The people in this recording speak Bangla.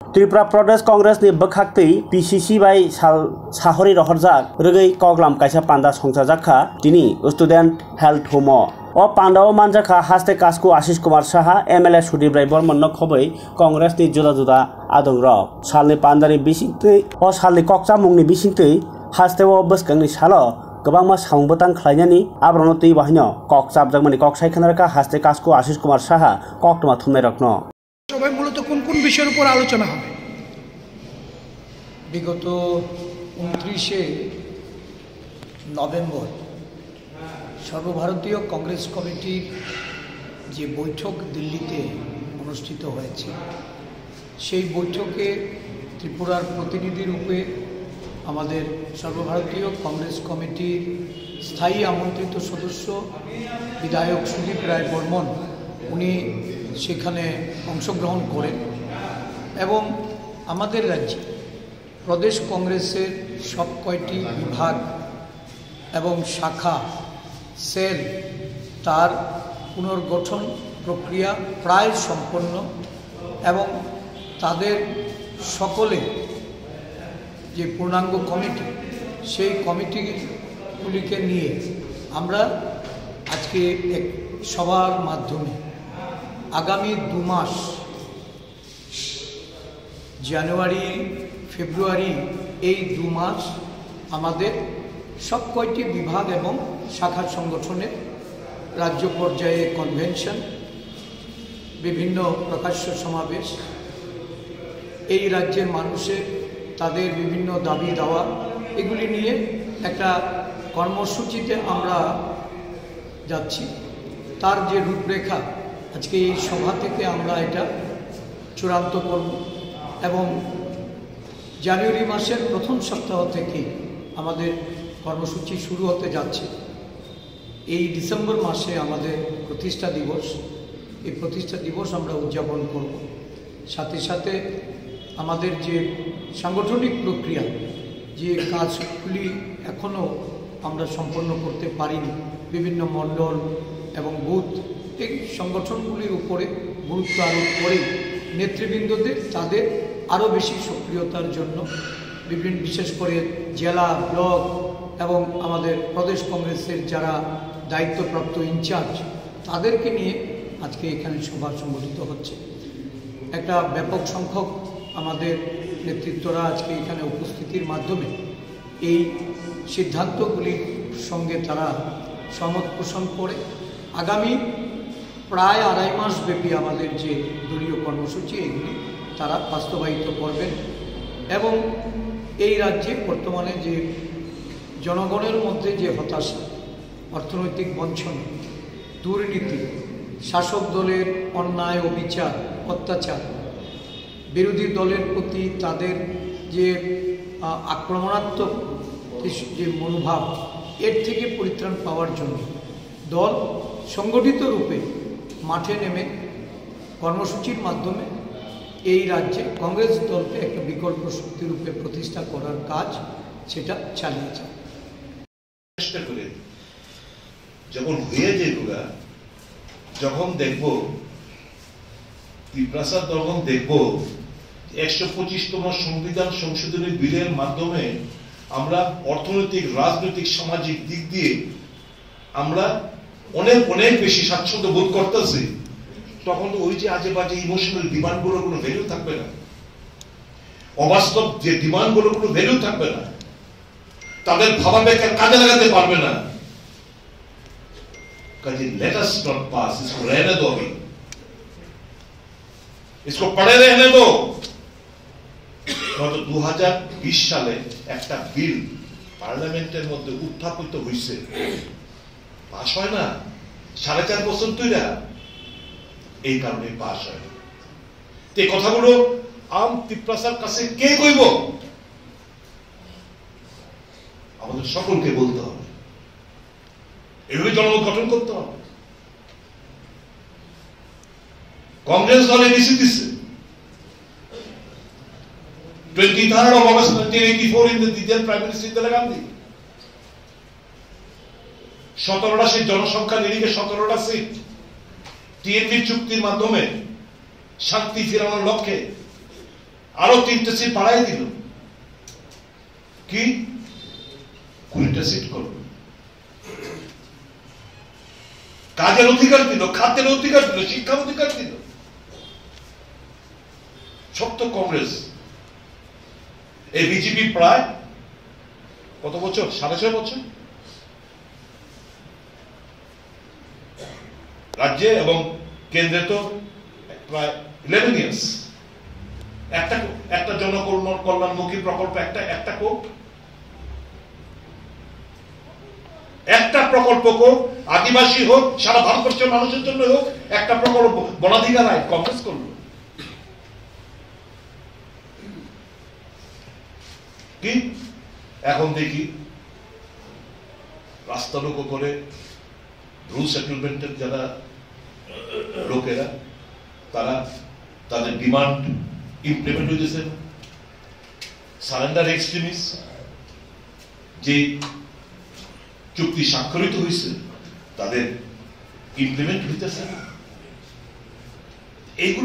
त्रिपुरा प्रदेश कांग्रेस नि बखाक्तै PCC बाय साहरी रहरजाक रगै कगलाम कायसा पान्दा संसाजाखा तिनि स्टुडेन्ट हेल्थ होम ओ पान्दाव मानजाखा हास्ते कास्को आशिष कुमार साहा MLA सुदीप बर्मन खबै कांग्रेस नि जुदा जुदा आदं र सालनि पान्दानि बिसिंतै ओ सालनि कक्सा मुंनि बिसिंतै हास्तेव बसकांनि साल गोबांमा सावबतां खलायनानि आब्रनति बाहिनो कक्साबजाकमानि कक्सायखानारका हास्ते कास्को आशिष कुमार साहा कक्तमा थुमनाय रत्न সবাই মূলত কোন কোন বিষয়ের উপর আলোচনা হবে বিগত 29শে নভেম্বর সর্বভারতীয় কংগ্রেস কমিটির যে বৈঠক দিল্লিতে অনুষ্ঠিত হয়েছে সেই বৈঠকে ত্রিপুরার প্রতিনিধি রূপে আমাদের সর্বভারতীয় কংগ্রেস কমিটির স্থায়ী আমন্ত্রিত সদস্য বিধায়ক সুদীপ রায় বর্মন উনি সেখানে অংশগ্রহণ করেন এবং আমাদের রাজ্যে প্রদেশ কংগ্রেসের সব কয়টি বিভাগ এবং শাখা সেল তার পুনর্গঠন প্রক্রিয়া প্রায় সম্পন্ন এবং তাদের সকলে যে পূর্ণাঙ্গ কমিটি সেই কমিটিগুলিকে নিয়ে আমরা আজকে এক সভার মাধ্যমে আগামী 2 মাস জানুয়ারি ফেব্রুয়ারি এই 2 মাস আমাদের সব কয়টি বিভাগ এবং শাখা সংগঠনের রাজ্য পর্যায়ে কনভেনশন বিভিন্ন প্রকাশ্য সমাবেশ এই রাজ্যের মানুষের তাদের বিভিন্ন দাবি দাওয়া এগুলি নিয়ে একটা কর্মসূচিতে আমরা যাচ্ছি তার যে রূপরেখা আজকে এই সভা থেকে আমরা এটা চূড়ান্ত করব এবং জানুয়ারি মাসের প্রথম সপ্তাহ থেকে আমাদের কর্মসূচি শুরু হতে যাচ্ছে এই ডিসেম্বর মাসে আমাদের প্রতিষ্ঠা দিবস এই প্রতিষ্ঠা দিবস আমরা উদযাপন করব সাথে সাথে আমাদের যে সাংগঠনিক প্রক্রিয়া যে কাজগুলি এখনও আমরা সম্পন্ন করতে পারিনি বিভিন্ন মণ্ডল এবং বুথ এই সংগঠনগুলির উপরে গুরুত্ব আরোপ করে নেতৃবৃন্দদের তাদের আরও বেশি সক্রিয়তার জন্য বিভিন্ন বিশেষ করে জেলা ব্লক এবং আমাদের প্রদেশ কংগ্রেসের যারা দায়িত্বপ্রাপ্ত ইনচার্জ তাদেরকে নিয়ে আজকে এখানে সভা সংগঠিত হচ্ছে একটা ব্যাপক সংখ্যক আমাদের নেতৃত্বরা আজকে এখানে উপস্থিতির মাধ্যমে এই সিদ্ধান্তগুলির সঙ্গে তারা সহমত পোষণ করে আগামী প্রায় 2.5 মাস ব্যাপী আমাদের যে দলীয় কর্মসূচি এগুলি তারা বাস্তবায়িত করবেন এবং এই রাজ্যে বর্তমানে যে জনগণের মধ্যে যে হতাশা অর্থনৈতিক বঞ্চনা দুর্নীতি শাসক দলের অন্যায় অবিচার অত্যাচার বিরোধী দলের প্রতি তাদের যে আক্রমণাত্মক যে মনোভাব এর থেকে পরিত্রাণ পাওয়ার জন্য দল সংগঠিত রূপে মাঠে নেমে কর্মসূচির মাধ্যমে এই রাজ্যে কংগ্রেস দলকে একটা বিকল্প শক্তি রূপে প্রতিষ্ঠা করার কাজ সেটা চালিয়ে যায় চেষ্টা করে যখন হয়ে যেগুলা যখন দেখব ত্রিপ্রাসাদ যখন দেখব 125তম সংবিধান সংশোধনী বিলের মাধ্যমে আমরা অর্থনৈতিক রাজনৈতিক সামাজিক দিক দিয়ে আমরা অনেক অনেক বেশি স্বাচ্ছন্দ্য বোধ করতেছি তখন তো ওই যে আজে বাজে ইমোশনাল ডিমান্ডগুলোর কোনো ভ্যালু থাকবে না অবাস্তব যে ডিমান্ডগুলোর কোনো ভ্যালু থাকবে না তাদের ভাবাবেগকে কাজে লাগাতে পারবে না কাজে लेट अस नॉट पास इसको रहने दो अभी इसको पड़े रहने दो গত 2020 সালে একটা বিল পার্লামেন্টের মধ্যে উত্থাপিত হয়েছে পাস হয় না 4.5 বছর ধরে এই কারণে পাস হয় এই কথাগুলো আম ত্রিপ্রাসার কাছে কে কইব আমাদের সকলকে বলতে হবে এভাবে জনমত গঠন করতে হবে কংগ্রেস দল এনএসি দিচ্ছে 23rd of August 1984 in the Indian Prime Minister Indira Gandhi 17টা সিট জনসংখ্যা নিরিখে 17টা সিট টিএনপি চুক্তির মাধ্যমে শান্তি ফেরানোর লক্ষ্যে আরো 3টে সিট বাড়াই দিল, কি 20টা সিট করল। কাজের অধিকার দিল, খাদ্যের অধিকার দিল, শিক্ষার অধিকার দিল। সত্য কংগ্রেস এই বিজেপি প্রায় কত বছর, 6.5 বছর রাজ্যে এবং কেন্দ্রে তো প্রায় 11 ইয়ার্স। একটা জনকল্যাণমুখী প্রকল্প একটা কোপ, একটা প্রকল্প হোক, আদিবাসী হোক, সারা ভারতবর্ষের মানুষের জন্য হোক, একটা প্রকল্প বনাধিকার আইন কংগ্রেস করলো কি? এখন দেখি রাস্তা লোক করে রুল সেটেলমেন্টের যারা লোকেরা, তারা তাদের ডিমান্ড ইমপ্লিমেন্ট হইতেছে। সারেন্ডার এক্সট্রিমিস্ট যে চুক্তি স্বাক্ষরিত হয়েছে তাদের ইমপ্লিমেন্ট হইতেছে। এইগুলো